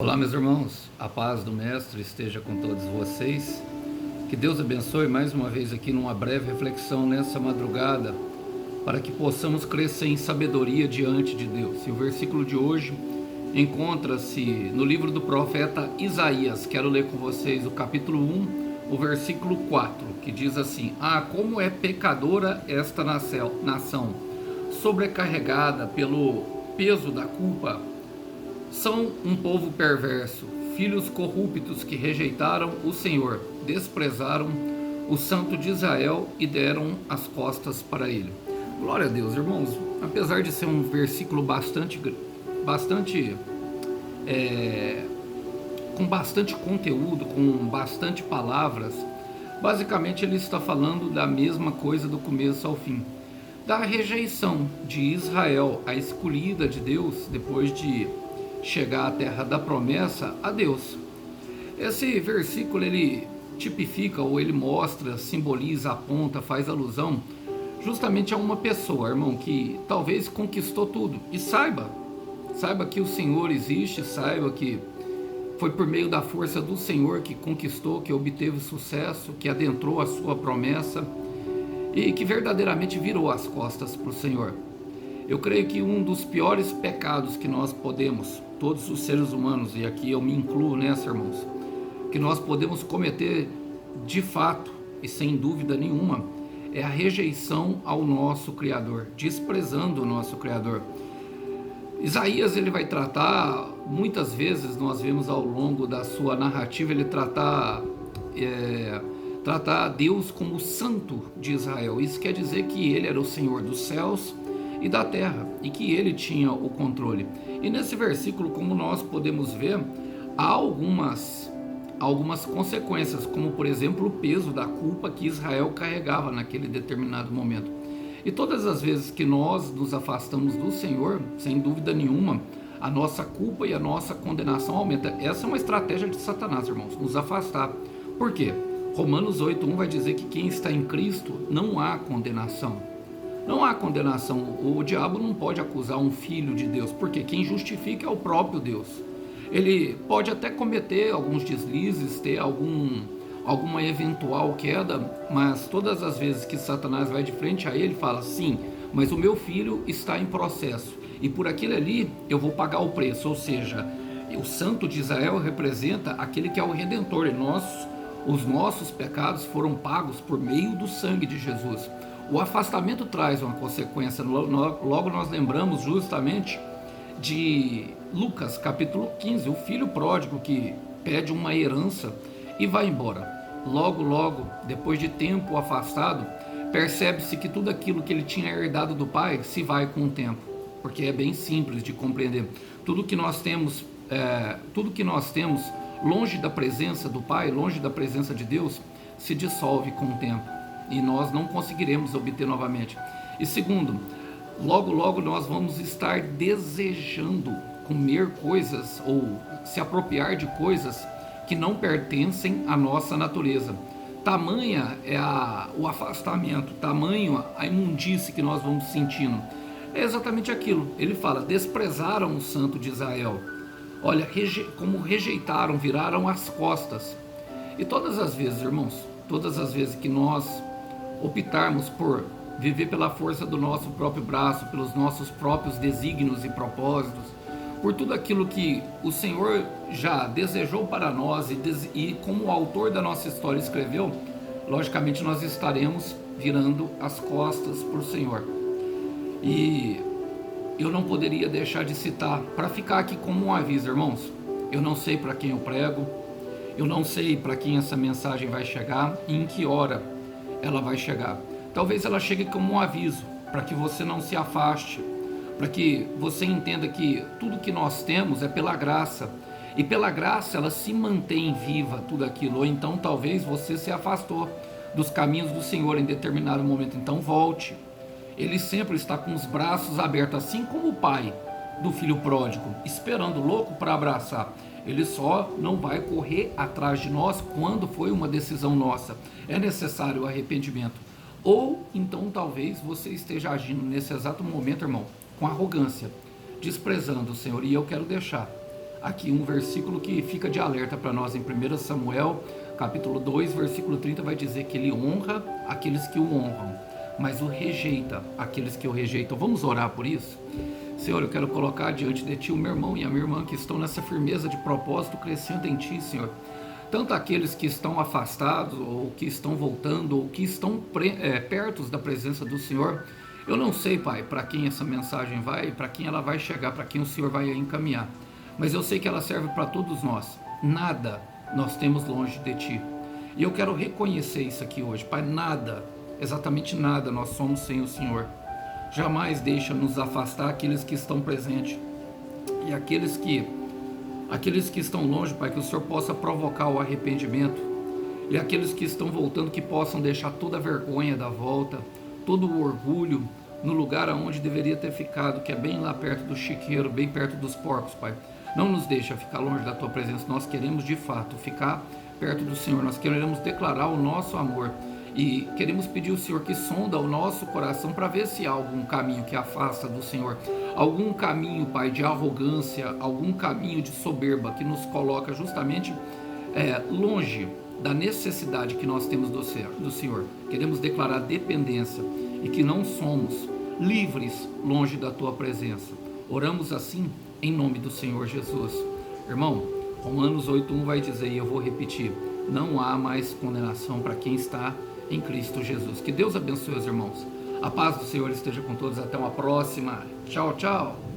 Olá, meus irmãos, a paz do Mestre esteja com todos vocês. Que Deus abençoe mais uma vez aqui numa breve reflexão nessa madrugada, para que possamos crescer em sabedoria diante de Deus. E o versículo de hoje encontra-se no livro do profeta Isaías. Quero ler com vocês o capítulo 1, o versículo 4, que diz assim: Ah, como é pecadora esta nação, sobrecarregada pelo peso da culpa. São um povo perverso, filhos corruptos que rejeitaram o Senhor, desprezaram o Santo de Israel e deram as costas para ele. Glória a Deus, irmãos. Apesar de ser um versículo com bastante conteúdo, com bastante palavras, basicamente ele está falando da mesma coisa do começo ao fim. Da rejeição de Israel, a escolhida de Deus, depois de chegar à terra da promessa, a Deus. Esse versículo ele tipifica, ou ele mostra, simboliza, aponta, faz alusão justamente a uma pessoa, irmão, que talvez conquistou tudo. E saiba que o Senhor existe, saiba que foi por meio da força do Senhor que conquistou, que obteve sucesso, que adentrou a sua promessa e que verdadeiramente virou as costas para o Senhor. Eu creio que um dos piores pecados que nós podemos, todos os seres humanos, e aqui eu me incluo nessa, irmãos, que nós podemos cometer de fato e sem dúvida nenhuma, é a rejeição ao nosso Criador, desprezando o nosso Criador. Isaías ele vai tratar, muitas vezes nós vemos ao longo da sua narrativa, ele tratar Deus como o Santo de Israel. Isso quer dizer que ele era o Senhor dos céus e da terra, e que ele tinha o controle. E nesse versículo, como nós podemos ver, há algumas consequências, como por exemplo o peso da culpa que Israel carregava naquele determinado momento. E todas as vezes que nós nos afastamos do Senhor, sem dúvida nenhuma, a nossa culpa e a nossa condenação aumenta. Essa é uma estratégia de Satanás, irmãos, nos afastar. Por quê? Romanos 8:1 vai dizer que quem está em Cristo não há condenação. Não há condenação. O diabo não pode acusar um filho de Deus, porque quem justifica é o próprio Deus. Ele pode até cometer alguns deslizes, ter alguma eventual queda, mas todas as vezes que Satanás vai de frente a ele, fala: sim, mas o meu filho está em processo, e por aquele ali eu vou pagar o preço. Ou seja, o Santo de Israel representa aquele que é o Redentor, e os nossos pecados foram pagos por meio do sangue de Jesus. O afastamento traz uma consequência. Logo nós lembramos justamente de Lucas capítulo 15, o filho pródigo que pede uma herança e vai embora. Logo, depois de tempo afastado, percebe-se que tudo aquilo que ele tinha herdado do pai se vai com o tempo, porque é bem simples de compreender. Tudo que nós temos longe da presença do pai, longe da presença de Deus, se dissolve com o tempo, e nós não conseguiremos obter novamente. E segundo, logo nós vamos estar desejando comer coisas ou se apropriar de coisas que não pertencem à nossa natureza. Tamanha é o afastamento, tamanho a imundície que nós vamos sentindo. É exatamente aquilo. Ele fala: desprezaram o Santo de Israel. Olha, como rejeitaram, viraram as costas. E todas as vezes, irmãos, todas as vezes que nós optarmos por viver pela força do nosso próprio braço, pelos nossos próprios desígnios e propósitos, por tudo aquilo que o Senhor já desejou para nós e como o autor da nossa história escreveu, logicamente nós estaremos virando as costas para o Senhor. E eu não poderia deixar de citar, para ficar aqui como um aviso, irmãos, eu não sei para quem eu prego, eu não sei para quem essa mensagem vai chegar e em que hora ela vai chegar. Talvez ela chegue como um aviso, para que você não se afaste, para que você entenda que tudo que nós temos é pela graça, e pela graça ela se mantém viva, tudo aquilo. Ou então talvez você se afastou dos caminhos do Senhor em determinado momento, então volte. Ele sempre está com os braços abertos, assim como o pai do filho pródigo, esperando louco para abraçar. Ele só não vai correr atrás de nós quando foi uma decisão nossa. É necessário o arrependimento. Ou então talvez você esteja agindo nesse exato momento, irmão, com arrogância, desprezando o Senhor. E eu quero deixar aqui um versículo que fica de alerta para nós em 1 Samuel, capítulo 2, versículo 30, vai dizer que ele honra aqueles que o honram, mas o rejeita aqueles que o rejeitam. Vamos orar por isso? Senhor, eu quero colocar diante de Ti o meu irmão e a minha irmã que estão nessa firmeza de propósito crescendo em Ti, Senhor. Tanto aqueles que estão afastados, ou que estão voltando, ou que estão perto da presença do Senhor. Eu não sei, Pai, para quem essa mensagem vai, para quem ela vai chegar, para quem o Senhor vai encaminhar. Mas eu sei que ela serve para todos nós. Nada nós temos longe de Ti. E eu quero reconhecer isso aqui hoje, Pai. Nada, exatamente nada nós somos sem o Senhor. Jamais deixa nos afastar aqueles que estão presentes. E aqueles que estão longe, Pai, que o Senhor possa provocar o arrependimento. E aqueles que estão voltando, que possam deixar toda a vergonha da volta, todo o orgulho no lugar aonde deveria ter ficado, que é bem lá perto do chiqueiro, bem perto dos porcos, Pai. Não nos deixa ficar longe da Tua presença. Nós queremos de fato ficar perto do Senhor. Nós queremos declarar o nosso amor. E queremos pedir ao Senhor que sonda o nosso coração para ver se há algum caminho que afasta do Senhor. Algum caminho, Pai, de arrogância, algum caminho de soberba que nos coloca justamente longe da necessidade que nós temos do Senhor. Queremos declarar dependência e que não somos livres longe da Tua presença. Oramos assim em nome do Senhor Jesus. Irmão, Romanos 8:1 vai dizer, e eu vou repetir, não há mais condenação para quem está em Cristo Jesus. Que Deus abençoe os irmãos. A paz do Senhor esteja com todos. Até uma próxima. Tchau, tchau.